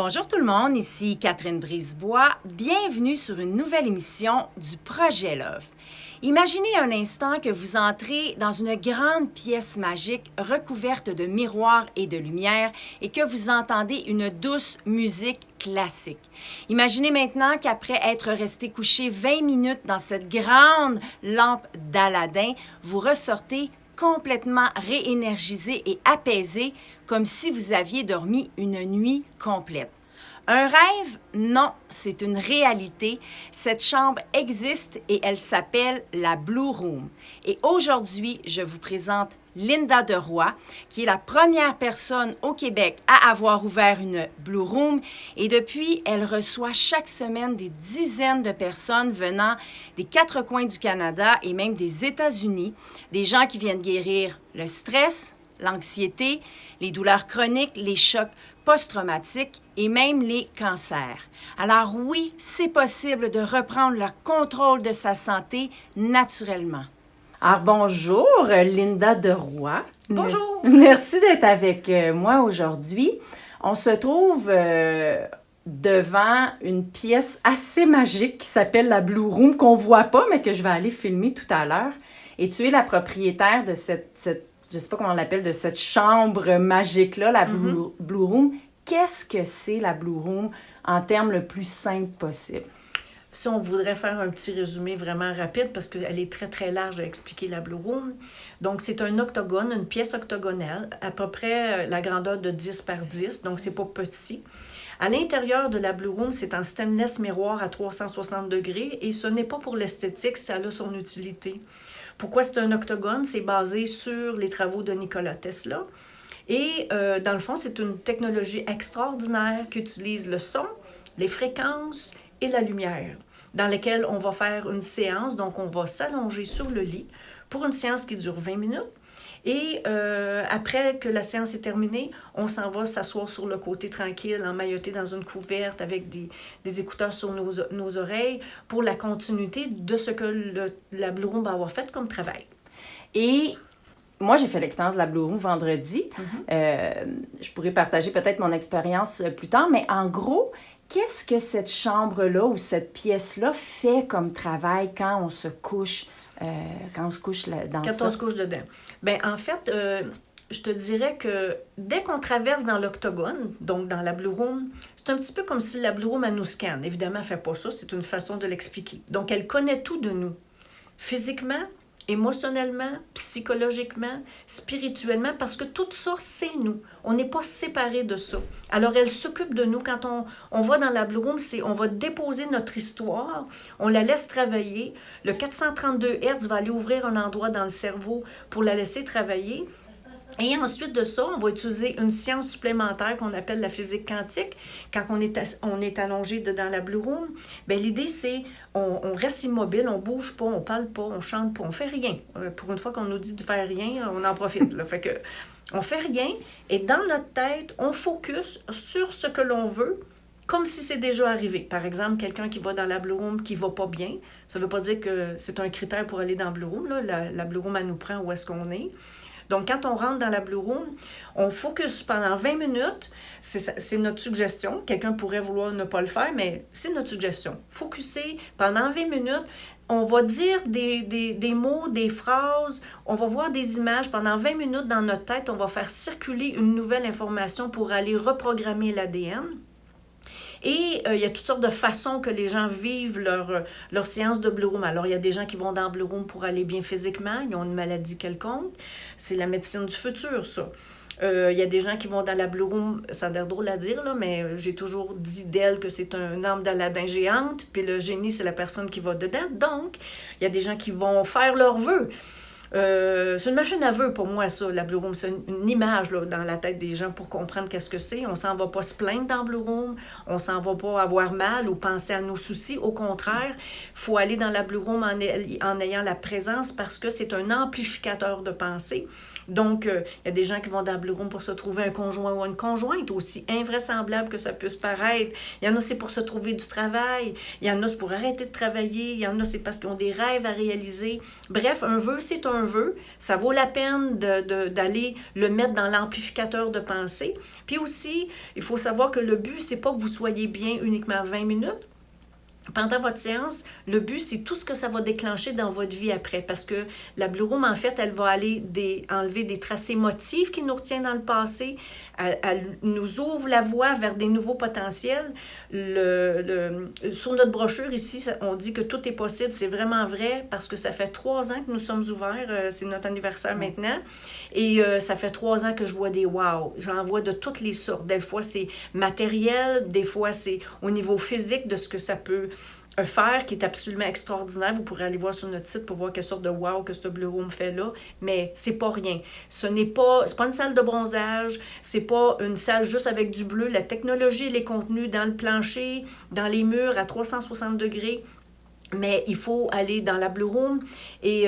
Bonjour tout le monde, ici Catherine Brisebois. Bienvenue sur une nouvelle émission du Projet Love. Imaginez un instant que vous entrez dans une grande pièce magique recouverte de miroirs et de lumière et que vous entendez une douce musique classique. Imaginez maintenant qu'après être resté couché 20 minutes dans cette grande lampe d'Aladin, vous ressortez complètement réénergisé et apaisé, comme si vous aviez dormi une nuit complète. Un rêve? Non, c'est une réalité. Cette chambre existe et elle s'appelle la Blue Room. Et aujourd'hui, je vous présente Linda Deroy, qui est la première personne au Québec à avoir ouvert une Blue Room. Et depuis, elle reçoit chaque semaine des dizaines de personnes venant des quatre coins du Canada et même des États-Unis. Des gens qui viennent guérir le stress, l'anxiété, les douleurs chroniques, les chocs post-traumatiques et même les cancers. Alors oui, c'est possible de reprendre le contrôle de sa santé naturellement. Alors bonjour, Linda Deroy. Bonjour. Merci d'être avec moi aujourd'hui. On se trouve devant une pièce assez magique qui s'appelle la Blue Room, qu'on ne voit pas, mais que je vais aller filmer tout à l'heure. Et tu es la propriétaire de cette je ne sais pas comment on l'appelle, de cette chambre magique-là, la Blue Room. Qu'est-ce que c'est la Blue Room en termes le plus simple possible? Si on voudrait faire un petit résumé vraiment rapide, parce qu'elle est très, très large à expliquer la Blue Room. Donc, c'est un octogone, une pièce octogonale, à peu près la grandeur de 10 par 10, donc c'est pas petit. À l'intérieur de la Blue Room, c'est en stainless miroir à 360 degrés et ce n'est pas pour l'esthétique, ça a son utilité. Pourquoi c'est un octogone? C'est basé sur les travaux de Nikola Tesla. Et dans le fond, c'est une technologie extraordinaire qui utilise le son, les fréquences et la lumière, dans laquelle on va faire une séance. Donc, on va s'allonger sur le lit pour une séance qui dure 20 minutes. Et après que la séance est terminée, on s'en va s'asseoir sur le côté tranquille, emmailloté dans une couverte avec des écouteurs sur nos oreilles pour la continuité de ce que la Blue Room va avoir fait comme travail. Et moi, j'ai fait l'expérience de la Blue Room vendredi. Je pourrais partager peut-être mon expérience plus tard, mais en gros, qu'est-ce que cette chambre-là ou cette pièce-là fait comme travail quand on se couche? Quand on se couche dans ça. Quand on se couche dedans. Bien, en fait, je te dirais que dès qu'on traverse dans l'octogone, donc dans la Blue Room, c'est un petit peu comme si la Blue Room, elle nous scanne. Évidemment, elle ne fait pas ça, c'est une façon de l'expliquer. Donc, elle connaît tout de nous. Physiquement, émotionnellement, psychologiquement, spirituellement, parce que tout ça, c'est nous. On n'est pas séparés de ça. Alors, elle s'occupe de nous. Quand on va dans la Blue Room, on va déposer notre histoire, on la laisse travailler. Le 432 Hz va aller ouvrir un endroit dans le cerveau pour la laisser travailler. Et ensuite de ça, on va utiliser une science supplémentaire qu'on appelle la physique quantique. Quand on est allongé dans la Blue Room, bien, l'idée, c'est on reste immobile, on bouge pas, on parle pas, on chante pas, on fait rien. Pour une fois qu'on nous dit de faire rien, on en profite. Là. Fait que on fait rien et dans notre tête, on focus sur ce que l'on veut comme si c'est déjà arrivé. Par exemple, quelqu'un qui va dans la Blue Room qui va pas bien, ça veut pas dire que c'est un critère pour aller dans la Blue Room. Là. La Blue Room, elle nous prend où est-ce qu'on est. Donc, quand on rentre dans la Blue Room, on focus pendant 20 minutes. C'est notre suggestion. Quelqu'un pourrait vouloir ne pas le faire, mais c'est notre suggestion. Focuser pendant 20 minutes. On va dire des mots, des phrases. On va voir des images. Pendant 20 minutes dans notre tête, on va faire circuler une nouvelle information pour aller reprogrammer l'ADN. Et il y a toutes sortes de façons que les gens vivent leur séance de Blue Room. Alors, il y a des gens qui vont dans Blue Room pour aller bien physiquement, ils ont une maladie quelconque. C'est la médecine du futur, ça. Il y a des gens qui vont dans la Blue Room, ça a l'air drôle à dire, là, mais j'ai toujours dit d'elle que c'est un lampe d'Aladin géante, puis le génie, c'est la personne qui va dedans. Donc, il y a des gens qui vont faire leurs vœux. C'est une machine à vœux pour moi, ça, la Blue Room. C'est une image là, dans la tête des gens pour comprendre qu'est-ce que c'est. On s'en va pas se plaindre dans Blue Room. On s'en va pas avoir mal ou penser à nos soucis. Au contraire, il faut aller dans la Blue Room en ayant la présence parce que c'est un amplificateur de pensée. Donc, il y a des gens qui vont dans la Blue Room pour se trouver un conjoint ou une conjointe, aussi invraisemblable que ça puisse paraître. Il y en a, c'est pour se trouver du travail. Il y en a, c'est pour arrêter de travailler. Il y en a, c'est parce qu'ils ont des rêves à réaliser. Bref, un vœu, c'est un quelqu'un veut, ça vaut la peine d'aller le mettre dans l'amplificateur de pensée. Puis aussi, il faut savoir que le but, c'est pas que vous soyez bien uniquement 20 minutes. Pendant votre séance, le but, c'est tout ce que ça va déclencher dans votre vie après. Parce que la Blue Room, en fait, elle va aller enlever des traces émotives qui nous retiennent dans le passé. Elle nous ouvre la voie vers des nouveaux potentiels. Sur notre brochure ici, on dit que tout est possible. C'est vraiment vrai parce que ça fait 3 ans que nous sommes ouverts. C'est notre anniversaire maintenant. Et ça fait 3 ans que je vois des wow. J'en vois de toutes les sortes. Des fois, c'est matériel. Des fois, c'est au niveau physique de ce que ça peut faire, qui est absolument extraordinaire. Vous pourrez aller voir sur notre site pour voir quelle sorte de wow que ce Blue Room fait là. Mais c'est pas rien. C'est pas une salle de bronzage. C'est pas une salle juste avec du bleu. La technologie, elle est contenue dans le plancher, dans les murs à 360 degrés. Mais il faut aller dans la Blue Room et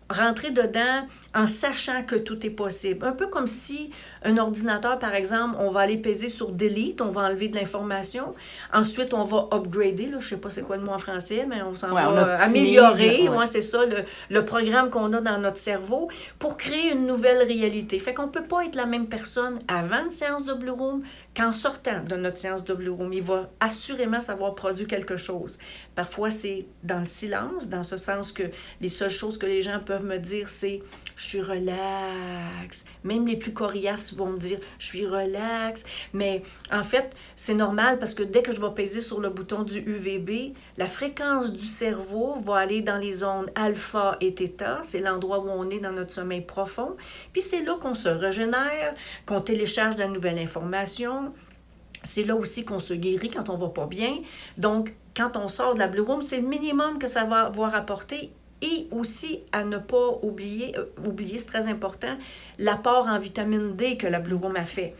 rentrer dedans en sachant que tout est possible. Un peu comme si un ordinateur, par exemple, on va aller peser sur Delete, on va enlever de l'information. Ensuite, on va upgrader, là, je ne sais pas c'est quoi le mot en français, mais on s'en va améliorer. Ouais, c'est ça, le programme qu'on a dans notre cerveau pour créer une nouvelle réalité. Fait qu'on ne peut pas être la même personne avant une séance de Blue Room qu'en sortant de notre séance de Blue Room. Il va assurément savoir produire quelque chose. Parfois, c'est dans le silence, dans ce sens que les seules choses que les gens peuvent me dire, c'est « je suis relax ». Même les plus coriaces vont me dire « je suis relax ». Mais en fait, c'est normal parce que dès que je vais peser sur le bouton du UVB, la fréquence du cerveau va aller dans les zones alpha et theta. C'est l'endroit où on est dans notre sommeil profond. Puis c'est là qu'on se régénère, qu'on télécharge de la nouvelle information. C'est là aussi qu'on se guérit quand on va pas bien. Donc, quand on sort de la Blue Room, c'est le minimum que ça va avoir apporté. Et aussi, à ne pas oublier, c'est très important, l'apport en vitamine D que la Blue Room a fait.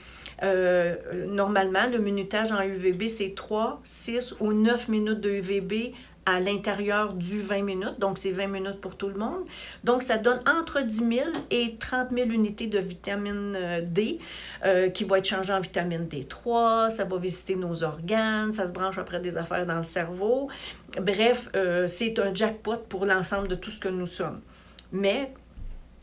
Normalement, le minutage en UVB, c'est 3, 6 ou 9 minutes de UVB à l'intérieur du 20 minutes. Donc, c'est 20 minutes pour tout le monde. Donc, ça donne entre 10 000 et 30 000 unités de vitamine D qui va être changée en vitamine D3. Ça va visiter nos organes. Ça se branche après des affaires dans le cerveau. Bref, c'est un jackpot pour l'ensemble de tout ce que nous sommes. Mais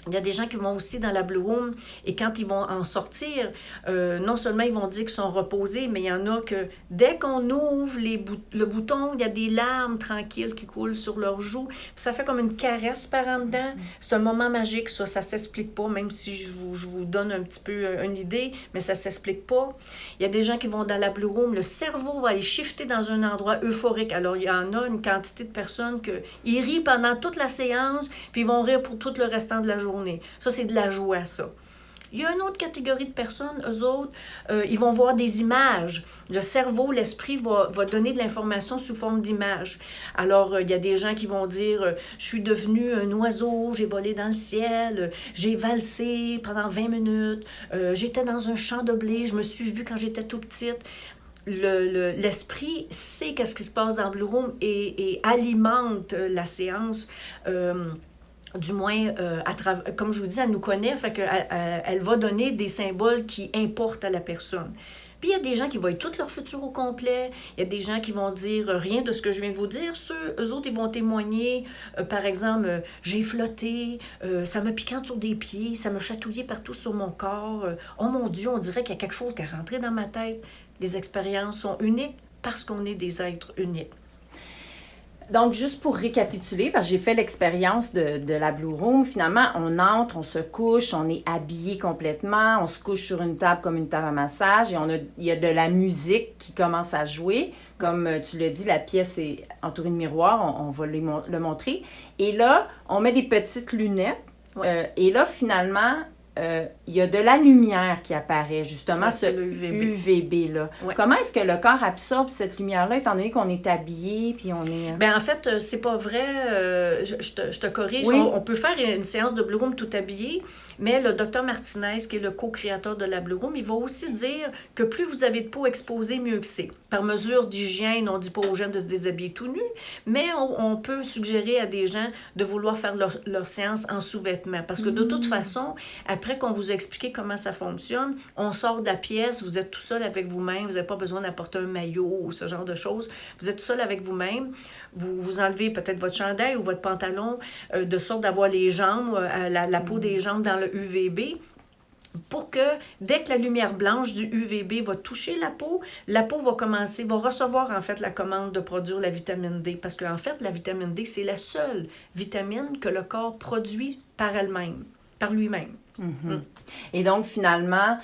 il y a des gens qui vont aussi dans la Blue Room et quand ils vont en sortir, non seulement ils vont dire qu'ils sont reposés, mais il y en a que dès qu'on ouvre le bouton, il y a des larmes tranquilles qui coulent sur leurs joues. Puis ça fait comme une caresse par en dedans. C'est un moment magique, ça s'explique pas, même si je vous donne un petit peu une idée, mais ça s'explique pas. Il y a des gens qui vont dans la Blue Room, le cerveau va aller shifter dans un endroit euphorique. Alors, il y en a une quantité de personnes qui rient pendant toute la séance, puis ils vont rire pour tout le restant de la journée. Ça, c'est de la joie, ça. Il y a une autre catégorie de personnes, eux autres, ils vont voir des images. Le cerveau, l'esprit va donner de l'information sous forme d'images. Alors, il y a des gens qui vont dire « Je suis devenu un oiseau, j'ai volé dans le ciel, j'ai valsé pendant 20 minutes, j'étais dans un champ de blé, je me suis vue quand j'étais tout petite. » L'esprit sait qu'est-ce qui se passe dans Blue Room et alimente la séance. Du moins, comme je vous dis, elle nous connaît, fait qu'elle va donner des symboles qui importent à la personne. Puis il y a des gens qui voient tout leur futur au complet. Il y a des gens qui vont dire rien de ce que je viens de vous dire. Eux autres, ils vont témoigner, par exemple, j'ai flotté, ça me piquante sur des pieds, ça me chatouillait partout sur mon corps. Oh mon Dieu, on dirait qu'il y a quelque chose qui est rentré dans ma tête. Les expériences sont uniques parce qu'on est des êtres uniques. Donc, juste pour récapituler, parce que j'ai fait l'expérience de la Blue Room, finalement, on entre, on se couche, on est habillé complètement, on se couche sur une table comme une table à massage et il y a de la musique qui commence à jouer. Comme tu l'as dit, la pièce est entourée de miroirs, on va le montrer. Et là, on met des petites lunettes. Ouais. Et là, finalement, il y a de la lumière qui apparaît, justement, ce UVB-là. Ouais. Comment est-ce que le corps absorbe cette lumière-là, étant donné qu'on est habillé, puis on est... Bien, en fait, c'est pas vrai. Je te corrige. Oui. On peut faire une séance de Blue Room tout habillé, mais le Dr Martinez, qui est le co-créateur de la Blue Room, il va aussi dire que plus vous avez de peau exposée, mieux que c'est. Par mesure d'hygiène, on dit pas aux gens de se déshabiller tout nu, mais on peut suggérer à des gens de vouloir faire leur séance en sous-vêtements. Parce que de toute façon, après après qu'on vous a expliqué comment ça fonctionne, on sort de la pièce, vous êtes tout seul avec vous-même, vous n'avez pas besoin d'apporter un maillot ou ce genre de choses. Vous êtes tout seul avec vous-même, vous enlevez peut-être votre chandail ou votre pantalon, de sorte d'avoir les jambes, la peau des jambes dans le UVB, pour que, dès que la lumière blanche du UVB va toucher la peau va recevoir en fait la commande de produire la vitamine D. Parce qu'en fait, la vitamine D, c'est la seule vitamine que le corps produit par elle-même, par lui-même. Mm-hmm. Et donc, finalement,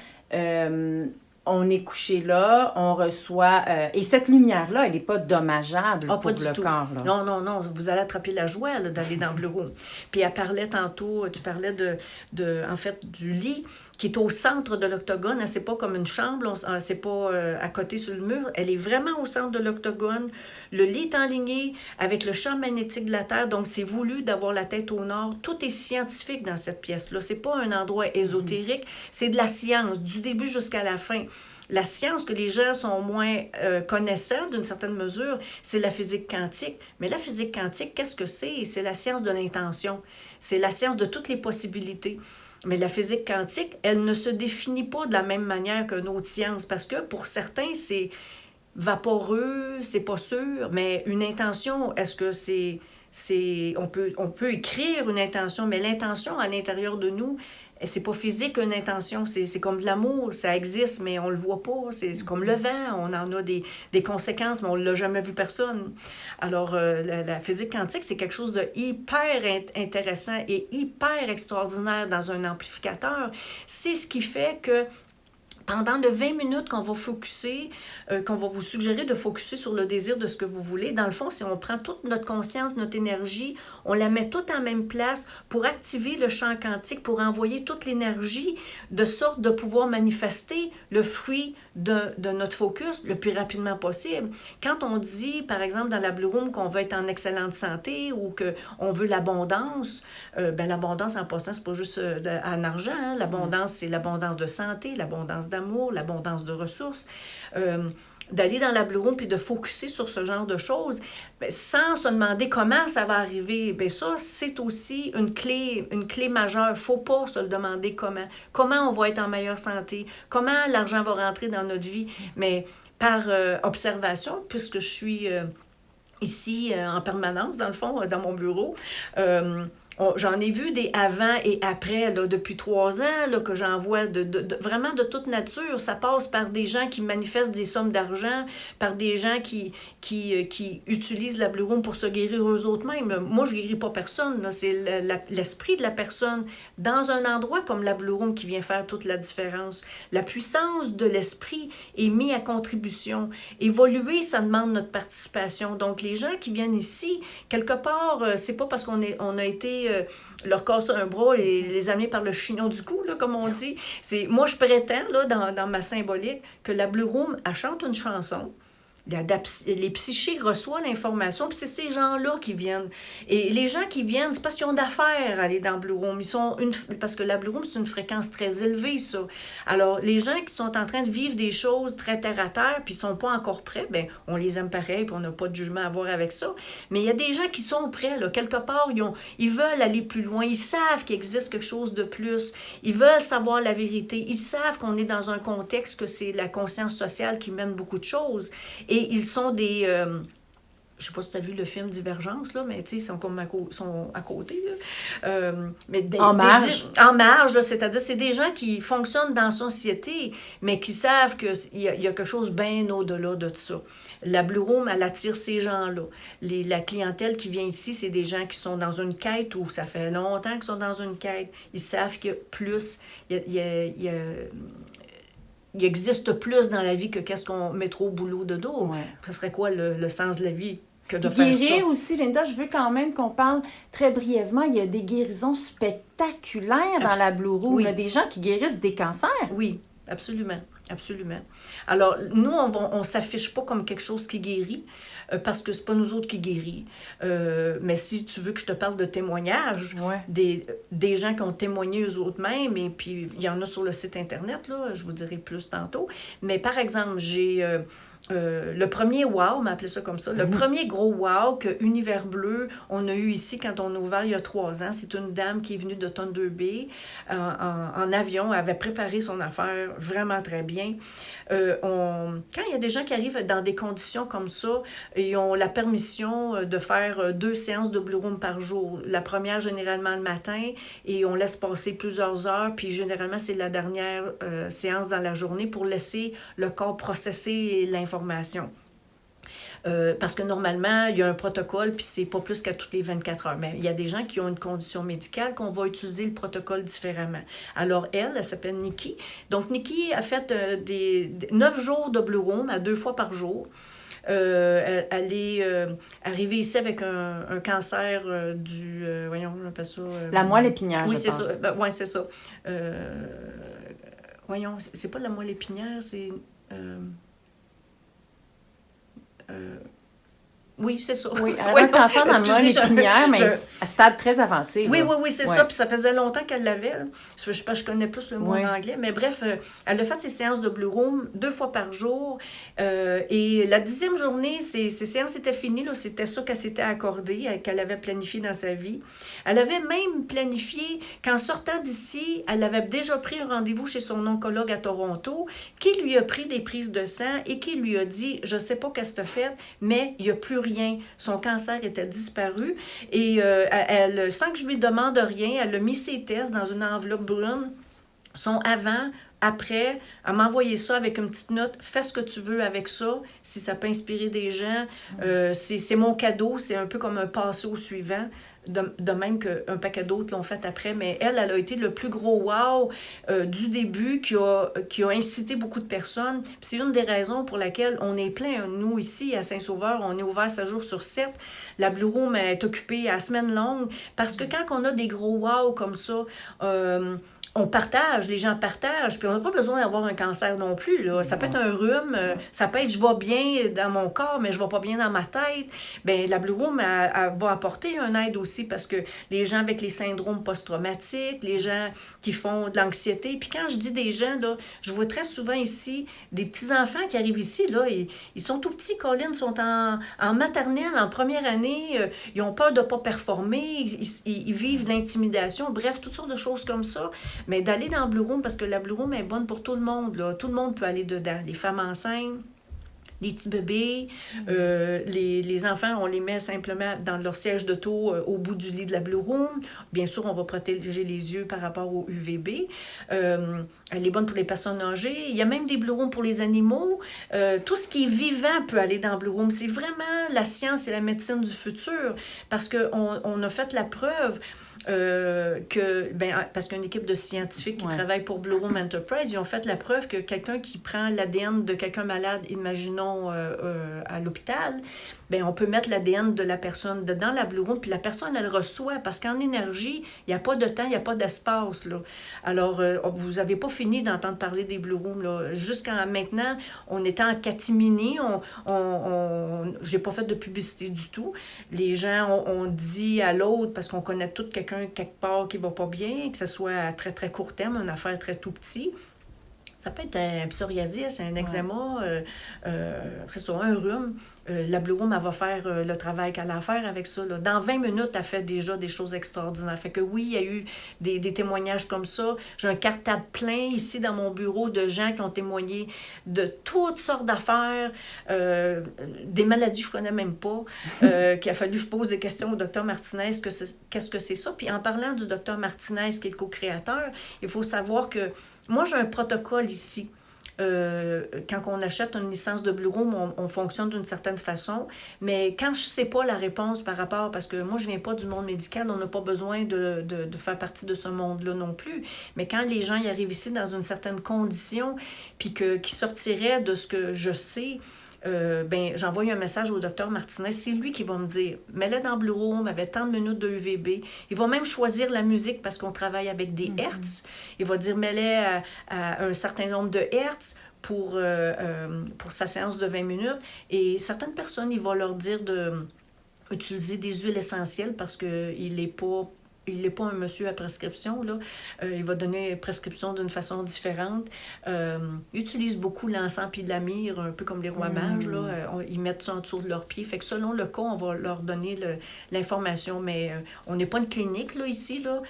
on est couché là, on reçoit... et cette lumière-là, elle n'est pas dommageable pour le corps. Là. Non. Vous allez attraper la joie là, d'aller dans Blue Room. Puis elle parlait tantôt, tu parlais en fait, du lit qui est au centre de l'octogone. Hein, c'est pas comme une chambre, c'est pas à côté sur le mur. Elle est vraiment au centre de l'octogone. Le lit est enligné avec le champ magnétique de la Terre. Donc, c'est voulu d'avoir la tête au nord. Tout est scientifique dans cette pièce-là. C'est pas un endroit ésotérique. C'est de la science, du début jusqu'à la fin. La science que les gens sont moins connaissants d'une certaine mesure, c'est la physique quantique. Mais la physique quantique, qu'est-ce que c'est? C'est la science de l'intention. C'est la science de toutes les possibilités. Mais la physique quantique, elle ne se définit pas de la même manière qu'une autre science parce que pour certains, c'est vaporeux, c'est pas sûr, mais une intention, est-ce que on peut écrire une intention, mais l'intention à l'intérieur de nous, c'est pas physique une intention, c'est comme de l'amour, ça existe, mais on le voit pas, c'est comme le vent, on en a des conséquences, mais on l'a jamais vu personne. Alors, la physique quantique, c'est quelque chose de hyper intéressant et hyper extraordinaire dans un amplificateur. C'est ce qui fait que pendant les 20 minutes qu'on va focusser, qu'on va vous suggérer de focusser sur le désir de ce que vous voulez, dans le fond, si on prend toute notre conscience, notre énergie, on la met toute en même place pour activer le champ quantique, pour envoyer toute l'énergie de sorte de pouvoir manifester le fruit de notre focus le plus rapidement possible. Quand on dit, par exemple, dans la Blue Room qu'on veut être en excellente santé ou qu'on veut l'abondance, l'abondance en passant, c'est pas juste en argent, hein? L'abondance, c'est l'abondance de santé, l'abondance d'amour, l'abondance de ressources, d'aller dans la Blue Room puis de focusser sur ce genre de choses, sans se demander comment ça va arriver, ça, c'est aussi une clé majeure. Il ne faut pas se le demander comment on va être en meilleure santé, comment l'argent va rentrer dans notre vie, mais par observation, puisque je suis ici en permanence, dans le fond, dans mon bureau, j'en ai vu des avant et après, là, depuis 3 ans, là, que j'en vois vraiment de toute nature. Ça passe par des gens qui manifestent des sommes d'argent, par des gens qui utilisent la Blue Room pour se guérir eux autres mêmes. Moi, je ne guéris pas personne. Là. C'est l'esprit de la personne dans un endroit comme la Blue Room qui vient faire toute la différence. La puissance de l'esprit est mise à contribution. Évoluer, ça demande notre participation. Donc, les gens qui viennent ici, quelque part, c'est pas parce qu'on a été leur casser un bras et les amener par le chignon du cou, là, comme on dit. Moi, je prétends, là, dans ma symbolique, que la Blue Room, elle chante une chanson. Les psychiques reçoivent l'information, puis c'est ces gens-là qui viennent. Et les gens qui viennent, c'est parce qu'ils ont d'affaires à aller dans Blue Room. Parce que la Blue Room, c'est une fréquence très élevée, ça. Alors, les gens qui sont en train de vivre des choses très terre-à-terre, puis ils sont pas encore prêts, on les aime pareil, puis on n'a pas de jugement à avoir avec ça. Mais il y a des gens qui sont prêts, là. Quelque part, ils veulent aller plus loin. Ils savent qu'il existe quelque chose de plus. Ils veulent savoir la vérité. Ils savent qu'on est dans un contexte que c'est la conscience sociale qui mène beaucoup de choses. Et ils sont des... je sais pas si tu as vu le film Divergence, là, mais tu sais, ils sont comme sont à côté. Là. Mais en marge. En marge, là, c'est-à-dire c'est des gens qui fonctionnent dans la société, mais qui savent qu'il y a quelque chose bien au-delà de ça. La Blue Room, elle attire ces gens-là. La clientèle qui vient ici, c'est des gens qui sont dans une quête où ça fait longtemps qu'ils sont dans une quête. Ils savent qu'il y a plus... Il existe plus dans la vie que qu'est-ce qu'on met trop au boulot de dos. Ouais. Ça serait quoi le sens de la vie que de faire ça? Guérir aussi, Linda, je veux quand même qu'on parle très brièvement. Il y a des guérisons spectaculaires dans la Blue Room. Oui. Il y a des gens qui guérissent des cancers. Oui, absolument. Absolument. Alors, nous, on ne s'affiche pas comme quelque chose qui guérit, parce que c'est pas nous autres qui guérit. Mais si tu veux que je te parle de témoignages, des gens qui ont témoigné eux autres mêmes, et puis il y en a sur le site Internet, là, je vous dirai plus tantôt. Mais par exemple, j'ai le premier wow, on m'a appelé ça comme ça, le premier gros wow que Univers Bleu, on a eu ici quand on a ouvert il y a 3 ans. C'est une dame qui est venue de Thunder Bay en avion, elle avait préparé son affaire vraiment très bien. Quand il y a des gens qui arrivent dans des conditions comme ça, ils ont la permission de faire 2 séances de Blue Room par jour. La première, généralement, le matin, et on laisse passer plusieurs heures, puis généralement, c'est la dernière séance dans la journée pour laisser le corps processer l'information. Parce que normalement, il y a un protocole, puis c'est pas plus qu'à toutes les 24 heures. Mais il y a des gens qui ont une condition médicale qu'on va utiliser le protocole différemment. Alors, elle s'appelle Nikki. Donc, Nikki a fait 9 jours de Blue Room à 2 fois par jour. Elle est arrivée ici avec un cancer voyons, on appelle ça... la moelle épinière, oui, je c'est pense. ça. Oui, c'est ça. Voyons, c'est pas la moelle épinière, c'est... oui, c'est ça. Oui, elle avait un cancer dans le moelle épinière, mais à stade très avancé. Oui, c'est ça. Puis ça faisait longtemps qu'elle l'avait. Je connais plus le mot en anglais. Mais bref, elle a fait ses séances de Blue Room 2 fois par jour. Et la 10e journée, ses séances étaient finies. Là, c'était ça qu'elle s'était accordée, qu'elle avait planifié dans sa vie. Elle avait même planifié qu'en sortant d'ici, elle avait déjà pris un rendez-vous chez son oncologue à Toronto, qui lui a pris des prises de sang et qui lui a dit « Je sais pas qu'est-ce que tu as fait, mais il n'y a plus rien. Son cancer était disparu. » Et elle, sans que je lui demande rien, elle a mis ses tests dans une enveloppe brune, son avant, après, elle m'a envoyé ça avec une petite note. Fais ce que tu veux avec ça, si ça peut inspirer des gens. C'est mon cadeau, c'est un peu comme un passé au suivant. De même qu'un paquet d'autres l'ont fait après, mais elle a été le plus gros wow du début qui a incité beaucoup de personnes. Puis c'est une des raisons pour laquelle on est plein. Nous, ici, à Saint-Sauveur, on est ouvert 7 jours sur 7. La Blue Room est occupée à semaine longue parce que quand on a des gros wow comme ça, on partage, les gens partagent, puis on n'a pas besoin d'avoir un cancer non plus. Là. Ça peut être un rhume, ça peut être je vais bien dans mon corps, mais je vais pas bien dans ma tête. Bien, la Blue Room, elle va apporter un aide aussi parce que les gens avec les syndromes post-traumatiques, les gens qui font de l'anxiété, puis quand je dis des gens, là, je vois très souvent ici des petits-enfants qui arrivent ici, là, ils sont tout petits, Colin, sont en maternelle, en première année, ils ont peur de ne pas performer, ils vivent de l'intimidation, bref, toutes sortes de choses comme ça. Mais d'aller dans Blue Room, parce que la Blue Room est bonne pour tout le monde. Là. Tout le monde peut aller dedans. Les femmes enceintes, les petits bébés, les enfants, on les met simplement dans leur siège d'auto au bout du lit de la Blue Room. Bien sûr, on va protéger les yeux par rapport au UVB. Elle est bonne pour les personnes âgées. Il y a même des Blue Rooms pour les animaux. Tout ce qui est vivant peut aller dans Blue Room. C'est vraiment la science et la médecine du futur parce qu'on a fait la preuve parce qu'une équipe de scientifiques qui travaillent pour Blue Room Enterprise, ils ont fait la preuve que quelqu'un qui prend l'ADN de quelqu'un malade, imaginons à l'hôpital, bien, on peut mettre l'ADN de la personne dans la Blue Room, puis la personne, elle reçoit, parce qu'en énergie, il n'y a pas de temps, il n'y a pas d'espace. Là. Alors, vous n'avez pas fini d'entendre parler des Blue Rooms. Là. Jusqu'à maintenant, on était en catimini, je n'ai pas fait de publicité du tout. Les gens ont dit à l'autre, parce qu'on connaît tout quelqu'un quelque part qui va pas bien, que ce soit à très, très court terme, une affaire très tout petit. Ça peut être un psoriasis, un eczéma, c'est ça, un rhume. La Blue Room, elle va faire le travail qu'elle a à faire avec ça. Là. Dans 20 minutes, elle fait déjà des choses extraordinaires. Fait que oui, il y a eu des témoignages comme ça. J'ai un cartable plein ici dans mon bureau de gens qui ont témoigné de toutes sortes d'affaires, des maladies que je connais même pas, qu'il a fallu que je pose des questions au docteur Martinez, qu'est-ce que c'est ça. Puis en parlant du docteur Martinez, qui est le co-créateur, il faut savoir que moi, j'ai un protocole ici. Quand on achète une licence de Blue Room, on fonctionne d'une certaine façon. Mais quand je ne sais pas la réponse par rapport, parce que moi, je ne viens pas du monde médical, on n'a pas besoin de faire partie de ce monde-là non plus. Mais quand les gens y arrivent ici dans une certaine condition, puis qu'ils sortiraient de ce que je sais, j'envoie un message au docteur Martinez. C'est lui qui va me dire, mets-le dans Blue Room avec tant de minutes de UVB. Il va même choisir la musique parce qu'on travaille avec des hertz. Il va dire, mets-le à un certain nombre de hertz pour sa séance de 20 minutes. Et certaines personnes, il va leur dire d'utiliser des huiles essentielles parce qu'il n'est pas il n'est pas un monsieur à prescription, là. Il va donner prescription d'une façon différente. Ils utilisent beaucoup l'encens puis de la myrrhe, un peu comme les rois mages, là. Ils mettent ça en dessous de leurs pieds. Fait que selon le cas, on va leur donner l'information. Mais on n'est pas une clinique, là, ici, là.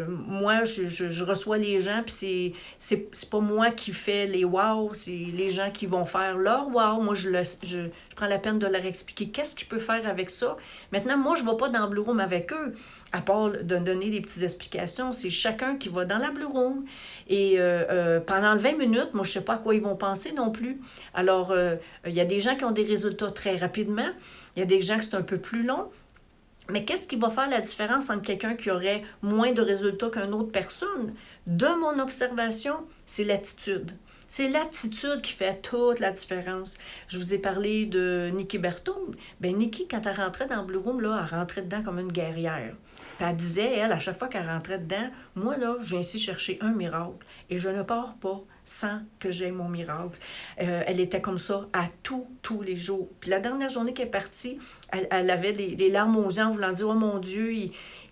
Moi, je reçois les gens, puis c'est pas moi qui fais les wow, c'est les gens qui vont faire leur wow. Moi, je prends la peine de leur expliquer qu'est-ce qu'ils peuvent faire avec ça. Maintenant, moi, je ne vais pas dans le Blue Room avec eux, à part de donner des petites explications. C'est chacun qui va dans la Blue Room. Et pendant 20 minutes, moi, je ne sais pas à quoi ils vont penser non plus. Alors, il y a des gens qui ont des résultats très rapidement. Il y a des gens qui c'est un peu plus long. Mais qu'est-ce qui va faire la différence entre quelqu'un qui aurait moins de résultats qu'une autre personne? De mon observation, c'est l'attitude. C'est l'attitude qui fait toute la différence. Je vous ai parlé de Nikki Berthoum. Bien, Nikki, quand elle rentrait dans le Blue Room, là, elle rentrait dedans comme une guerrière. Puis elle disait, elle, à chaque fois qu'elle rentrait dedans, moi, là, je viens ici chercher un miracle. Et je ne pars pas sans que j'aie mon miracle. Elle était comme ça à tous les jours. Puis la dernière journée qu'elle est partie, elle avait les larmes aux yeux en voulant dire, oh mon Dieu,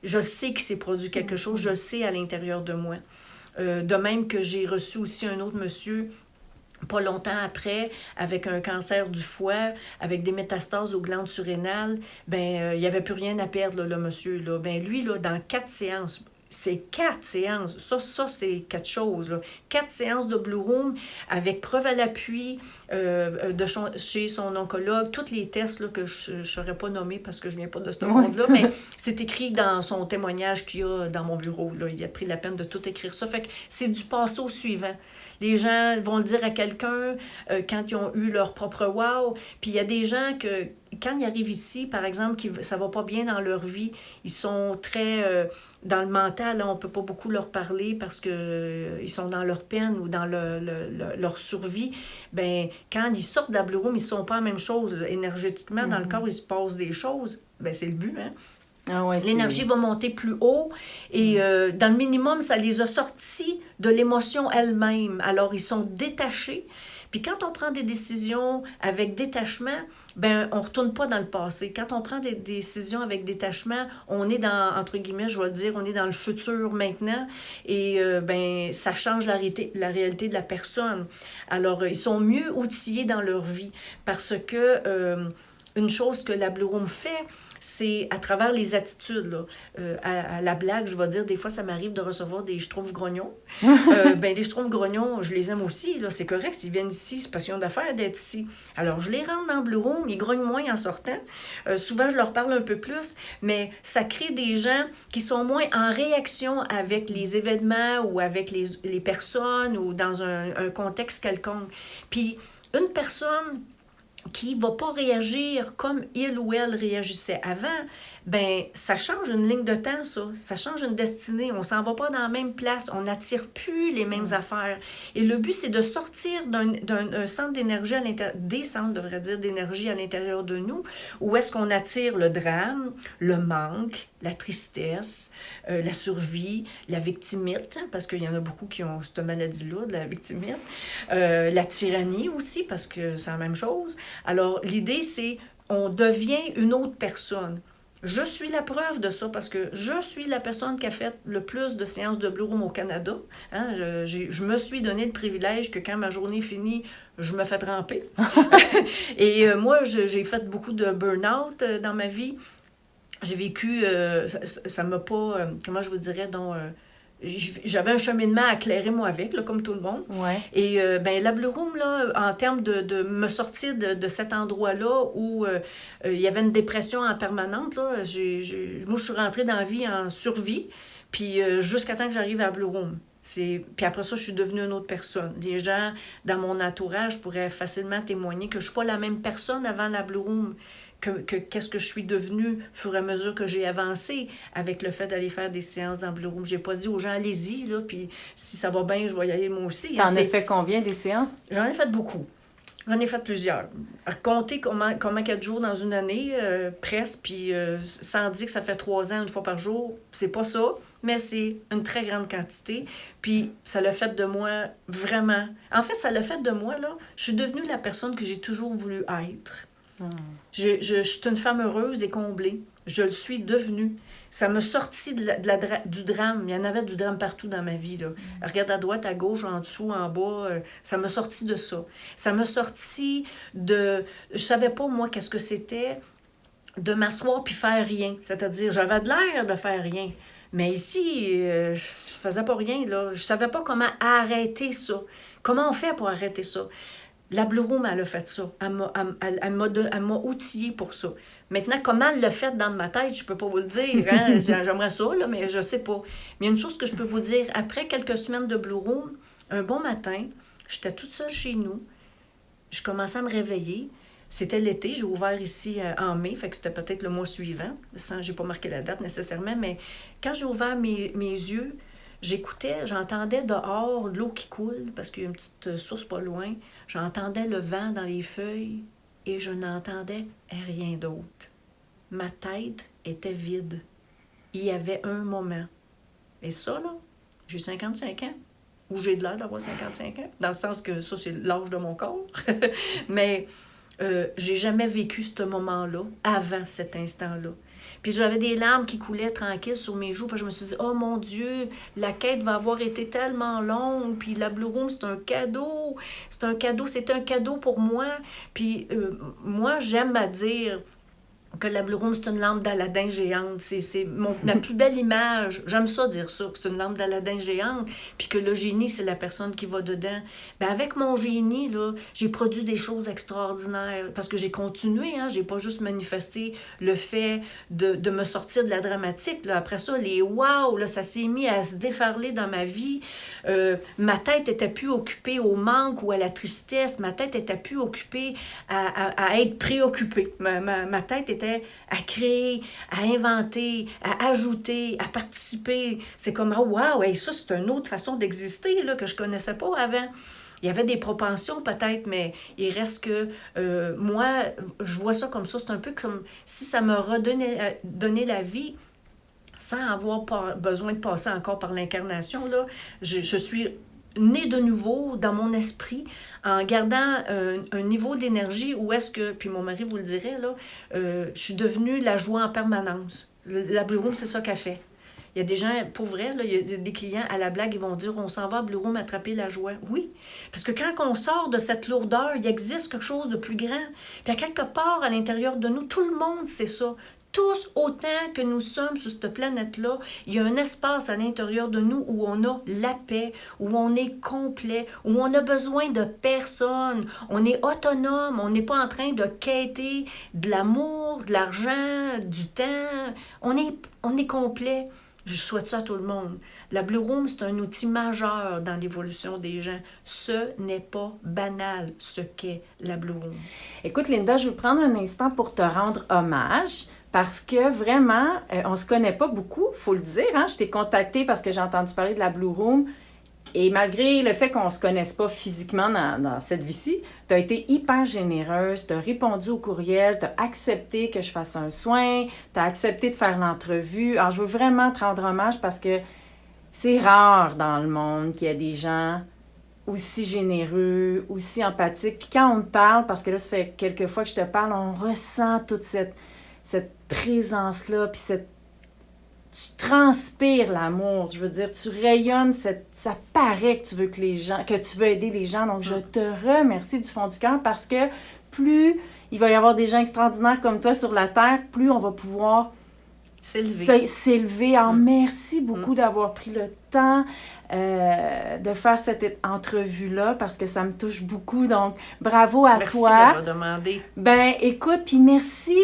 je sais qu'il s'est produit quelque chose, je sais à l'intérieur de moi. De même que j'ai reçu aussi un autre monsieur pas longtemps après, avec un cancer du foie, avec des métastases aux glandes surrénales, il n'y avait plus rien à perdre, là, le monsieur. Là. Lui, là, dans 4 séances, c'est 4 séances. Ça c'est quelque chose. Là. 4 séances de Blue Room avec preuve à l'appui chez son oncologue. Tous les tests là, que je ne saurais pas nommer parce que je ne viens pas de ce monde-là, mais c'est écrit dans son témoignage qu'il y a dans mon bureau. Là. Il a pris la peine de tout écrire ça. Fait que c'est du passé au suivant. Les gens vont le dire à quelqu'un quand ils ont eu leur propre wow. Puis il y a des gens que, quand ils arrivent ici, par exemple, ça va pas bien dans leur vie, ils sont très dans le mental, là, on peut pas beaucoup leur parler parce que ils sont dans leur peine ou dans leur survie. Quand ils sortent de la Blue Room, ils sont pas la même chose. Énergétiquement, dans le corps, il se passe des choses. C'est le but, hein? Ah ouais, l'énergie va monter plus haut et dans le minimum, ça les a sortis de l'émotion elle-même. Alors, ils sont détachés. Puis quand on prend des décisions avec détachement, on ne retourne pas dans le passé. Quand on prend des décisions avec détachement, on est dans, entre guillemets, je vais le dire, on est dans le futur maintenant et ça change la réalité de la personne. Alors, ils sont mieux outillés dans leur vie parce que une chose que la Blue Room fait, c'est à travers les attitudes. Là. À la blague, je vais dire, des fois, ça m'arrive de recevoir des schtroumpfs grognons. Les schtroumpfs grognons, je les aime aussi. Là. C'est correct, s'ils viennent ici, c'est parce qu'ils ont d'affaires d'être ici. Alors, je les rentre dans le Blue Room, ils grognent moins en sortant. Souvent, je leur parle un peu plus, mais ça crée des gens qui sont moins en réaction avec les événements ou avec les personnes ou dans un contexte quelconque. Puis, une personne qui ne va pas réagir comme il ou elle réagissait avant, ça change une ligne de temps, ça. Ça change une destinée. On ne s'en va pas dans la même place. On n'attire plus les mêmes affaires. Et le but, c'est de sortir d'un centre d'énergie à l'intérieur, des centres, devrait dire, d'énergie à l'intérieur de nous, où est-ce qu'on attire le drame, le manque, la tristesse, la survie, la victimite, parce qu'il y en a beaucoup qui ont cette maladie-là, de la victimite, la tyrannie aussi, parce que c'est la même chose. Alors, l'idée, c'est on devient une autre personne. Je suis la preuve de ça parce que je suis la personne qui a fait le plus de séances de Blue Room au Canada. Hein? Je me suis donné le privilège que quand ma journée finit, je me fais tremper. Et moi, j'ai fait beaucoup de burn-out dans ma vie. J'ai vécu, ça m'a pas, comment je vous dirais, j'avais un cheminement à éclairer moi avec, là, comme tout le monde. Ouais. Et la Blue Room, là, en termes de me sortir de cet endroit-là où il y avait une dépression en permanente, là, moi, je suis rentrée dans la vie en survie, puis jusqu'à temps que j'arrive à la Blue Room. Puis après ça, je suis devenue une autre personne. Des gens dans mon entourage pourraient facilement témoigner que je ne suis pas la même personne avant la Blue Room. Qu'est-ce que je suis devenue au fur et à mesure que j'ai avancé avec le fait d'aller faire des séances dans Blue Room. J'ai pas dit aux gens, allez-y, là, puis si ça va bien, je vais y aller moi aussi. T'en as fait combien des séances? J'en ai fait beaucoup. J'en ai fait plusieurs. À compter comment 4 jours dans une année, presque, puis sans dire que ça fait 3 ans, une fois par jour, c'est pas ça, mais c'est une très grande quantité. Puis ça l'a fait de moi vraiment... En fait, ça l'a fait de moi, là, je suis devenue la personne que j'ai toujours voulu être. Je suis une femme heureuse et comblée. Je le suis devenue. Ça m'a sorti du drame. Il y en avait du drame partout dans ma vie, là. Regarde à droite, à gauche, en dessous, en bas. Ça m'a sorti de ça. Ça m'a sorti de... Je savais pas, moi, qu'est-ce que c'était de m'asseoir puis faire rien. C'est-à-dire, j'avais de l'air de faire rien. Mais ici, je faisais pas rien, là. Je savais pas comment arrêter ça. Comment on fait pour arrêter ça? La Blue Room, elle a fait ça. Elle m'a outillée pour ça. Maintenant, comment elle l'a fait dans ma tête, je peux pas vous le dire. Hein? J'aimerais ça, là, mais je sais pas. Mais il y a une chose que je peux vous dire. Après quelques semaines de Blue Room, un bon matin, j'étais toute seule chez nous. Je commençais à me réveiller. C'était l'été. J'ai ouvert ici en mai, fait que c'était peut-être le mois suivant. J'ai pas marqué la date nécessairement, mais quand j'ai ouvert mes yeux, j'entendais dehors l'eau qui coule, parce qu'il y a une petite source pas loin. J'entendais le vent dans les feuilles et je n'entendais rien d'autre. Ma tête était vide. Il y avait un moment. Et ça, là, j'ai 55 ans. Ou j'ai de l'air d'avoir 55 ans. Dans le sens que ça, c'est l'âge de mon corps. Mais j'ai jamais vécu ce moment-là avant cet instant-là. Puis j'avais des larmes qui coulaient tranquilles sur mes joues, puis je me suis dit, oh mon Dieu, la quête va avoir été tellement longue, puis la Blue Room, c'est un cadeau, c'est un cadeau pour moi. Puis moi, j'aime à dire que la Blue Room, c'est une lampe d'Aladin géante. C'est la plus belle image. J'aime ça dire ça, que c'est une lampe d'Aladin géante, puis que le génie, c'est la personne qui va dedans. Bien, avec mon génie, là, j'ai produit des choses extraordinaires, parce que j'ai continué, hein, j'ai pas juste manifesté le fait de me sortir de la dramatique. Là. Après ça, les wow, là, ça s'est mis à se déferler dans ma vie. Ma tête était plus occupée au manque ou à la tristesse. Ma tête était plus occupée à être préoccupée. Ma tête était à créer, à inventer, à ajouter, à participer. C'est comme, oh wow, hey, ça, c'est une autre façon d'exister là, que je connaissais pas avant. Il y avait des propensions peut-être, mais il reste que moi, je vois ça comme ça. C'est un peu comme si ça me redonnait donné la vie sans avoir besoin de passer encore par l'incarnation. Là. Je suis née de nouveau dans mon esprit en gardant un niveau d'énergie où est-ce que, puis mon mari vous le dirait, là, je suis devenue la joie en permanence. La Blue Room, c'est ça qu'elle fait. Il y a des gens, pour vrai, là, il y a des clients à la blague, ils vont dire, on s'en va à Blue Room attraper la joie. Oui, parce que quand on sort de cette lourdeur, il existe quelque chose de plus grand. Puis à quelque part, à l'intérieur de nous, tout le monde sait ça. Tous, autant que nous sommes sur cette planète-là, il y a un espace à l'intérieur de nous où on a la paix, où on est complet, où on a besoin de personne. On est autonome, on n'est pas en train de quêter de l'amour, de l'argent, du temps. On est complet. Je souhaite ça à tout le monde. La Blue Room, c'est un outil majeur dans l'évolution des gens. Ce n'est pas banal, ce qu'est la Blue Room. Écoute, Linda, je vais prendre un instant pour te rendre hommage. Parce que vraiment, on ne se connaît pas beaucoup, il faut le dire. Hein? Je t'ai contactée parce que j'ai entendu parler de la Blue Room. Et malgré le fait qu'on ne se connaisse pas physiquement dans cette vie-ci, tu as été hyper généreuse, tu as répondu au courriel, tu as accepté que je fasse un soin, tu as accepté de faire l'entrevue. Alors, je veux vraiment te rendre hommage parce que c'est rare dans le monde qu'il y ait des gens aussi généreux, aussi empathiques. Puis quand on te parle, parce que là, ça fait quelques fois que je te parle, on ressent toute cette présence-là, puis tu transpires l'amour, je veux dire, tu rayonnes, ça paraît que tu veux que tu veux aider les gens, donc je te remercie du fond du cœur parce que plus il va y avoir des gens extraordinaires comme toi sur la Terre, plus on va pouvoir s'élever. Alors, merci beaucoup d'avoir pris le temps de faire cette entrevue-là parce que ça me touche beaucoup, donc bravo à toi. Merci d'avoir demandé. Ben, écoute, puis merci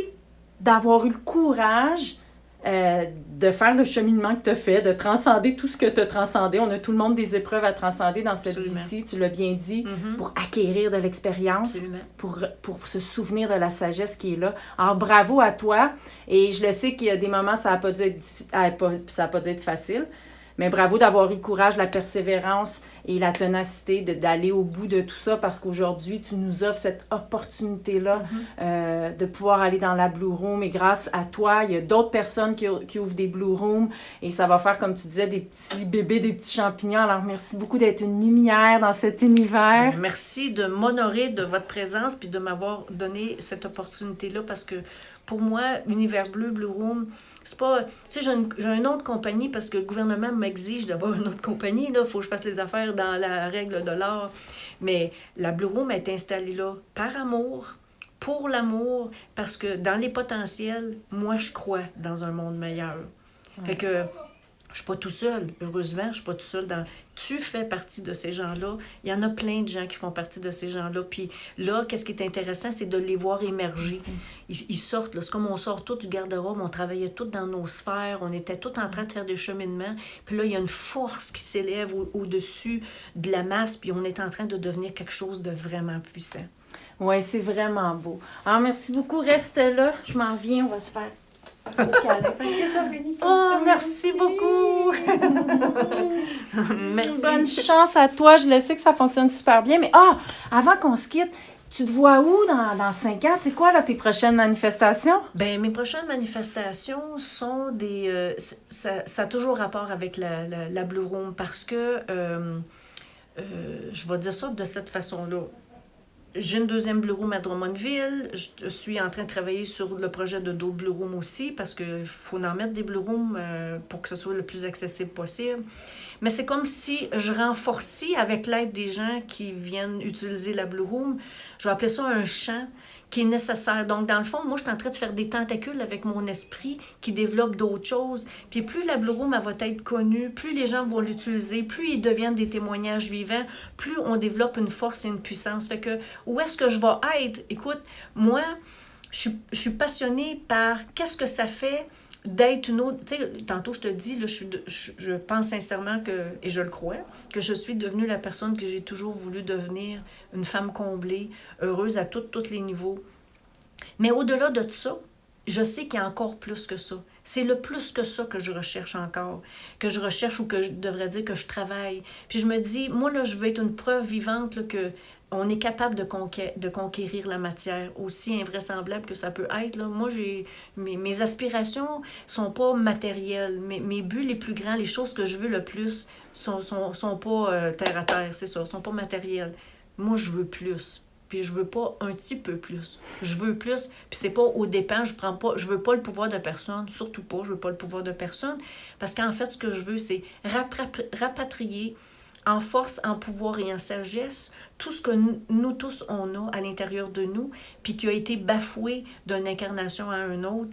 d'avoir eu le courage de faire le cheminement que tu as fait, de transcender tout ce que tu as transcendé. On a tout le monde des épreuves à transcender dans cette vie-ci, tu l'as bien dit, pour acquérir de l'expérience, pour se souvenir de la sagesse qui est là. Alors, bravo à toi. Et je le sais qu'il y a des moments, ça n'a pas dû être facile, mais bravo d'avoir eu le courage, la persévérance et la ténacité d'aller au bout de tout ça parce qu'aujourd'hui, tu nous offres cette opportunité-là de pouvoir aller dans la Blue Room. Et grâce à toi, il y a d'autres personnes qui ouvrent des Blue Rooms et ça va faire, comme tu disais, des petits bébés, des petits champignons. Alors, merci beaucoup d'être une lumière dans cet univers. Merci de m'honorer de votre présence puis de m'avoir donné cette opportunité-là parce que pour moi, Univers Bleu, Blue Room, c'est pas... Tu sais, j'ai une autre compagnie parce que le gouvernement m'exige d'avoir une autre compagnie. Là, il faut que je fasse les affaires dans la règle de l'art. Mais la Blue Room est installée là par amour, pour l'amour, parce que dans les potentiels, moi, je crois dans un monde meilleur. Fait que je suis pas tout seul, heureusement, je suis pas tout seul dans... Tu fais partie de ces gens-là. Il y en a plein de gens qui font partie de ces gens-là. Puis là, qu'est-ce qui est intéressant, c'est de les voir émerger. Ils sortent, là, c'est comme on sort tous du garde-robe, on travaillait tous dans nos sphères, on était tous en train de faire des cheminements. Puis là, il y a une force qui s'élève au-dessus de la masse, puis on est en train de devenir quelque chose de vraiment puissant. Oui, c'est vraiment beau. Alors, merci beaucoup. Reste là. Je m'en viens. On va se faire un câlin. Oh, merci beaucoup! Merci. Bonne chance à toi. Je le sais que ça fonctionne super bien. Mais avant qu'on se quitte, tu te vois où dans 5 ans? C'est quoi là, tes prochaines manifestations? Bien, mes prochaines manifestations sont des... ça a toujours rapport avec la Blue Room parce que, je vais dire ça de cette façon-là. J'ai une deuxième Blue Room à Drummondville. Je suis en train de travailler sur le projet de d'autres Blue Rooms aussi parce qu'il faut en mettre des Blue Rooms pour que ce soit le plus accessible possible. Mais c'est comme si je renforçais avec l'aide des gens qui viennent utiliser la Blue Room. Je vais appeler ça un champ qui est nécessaire. Donc, dans le fond, moi, je suis en train de faire des tentacules avec mon esprit qui développe d'autres choses. Puis plus la Blue Room, elle va être connue, plus les gens vont l'utiliser, plus ils deviennent des témoignages vivants, plus on développe une force et une puissance. Fait que, où est-ce que je vais être? Écoute, moi, je suis passionnée par qu'est-ce que ça fait d'être une autre... Tu sais, tantôt, je te dis, là, je pense sincèrement que, et je le crois, que je suis devenue la personne que j'ai toujours voulu devenir, une femme comblée, heureuse à tous les niveaux. Mais au-delà de ça, je sais qu'il y a encore plus que ça. C'est le plus que ça que je recherche encore, que je recherche ou que je devrais dire que je travaille. Puis je me dis, moi, là, je veux être une preuve vivante là, que on est capable de conquérir la matière, aussi invraisemblable que ça peut être. Là. Moi, mes aspirations sont pas matérielles. Mes buts les plus grands, les choses que je veux le plus, sont pas terre à terre, c'est ça, sont pas matérielles. Moi, je veux plus. Puis je veux pas un petit peu plus. Je veux plus, puis c'est pas au dépens, je veux pas le pouvoir de personne, surtout pas, je veux pas le pouvoir de personne, parce qu'en fait, ce que je veux, c'est rapatrier en force, en pouvoir et en sagesse, tout ce que nous tous, on a à l'intérieur de nous, puis qui a été bafoué d'une incarnation à une autre,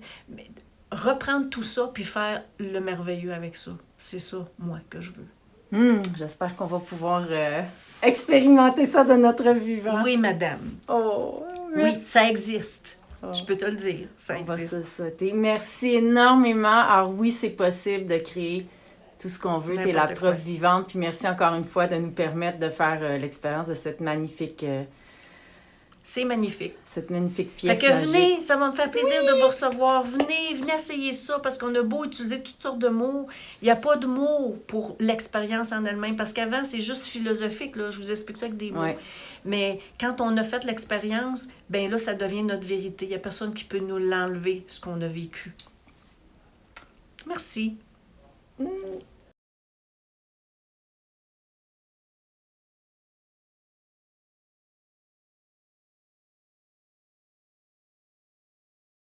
reprendre tout ça, puis faire le merveilleux avec ça. C'est ça, moi, que je veux. J'espère qu'on va pouvoir expérimenter ça de notre vivant. Oui, madame. Oh, oui, ça existe. Je peux te le dire, ça existe. On va se souhaiter. Merci énormément. Alors oui, c'est possible de créer tout ce qu'on veut. Tu es la preuve vivante. Puis merci encore une fois de nous permettre de faire l'expérience de cette magnifique... c'est magnifique. Cette magnifique pièce magique. Fait que magique. venez, ça va me faire plaisir de vous recevoir. Venez essayer ça parce qu'on a beau utiliser toutes sortes de mots. Il n'y a pas de mots pour l'expérience en elle-même parce qu'avant, c'est juste philosophique. Là. Je vous explique ça avec des mots. Ouais. Mais quand on a fait l'expérience, ben là, ça devient notre vérité. Il n'y a personne qui peut nous l'enlever, ce qu'on a vécu. Merci.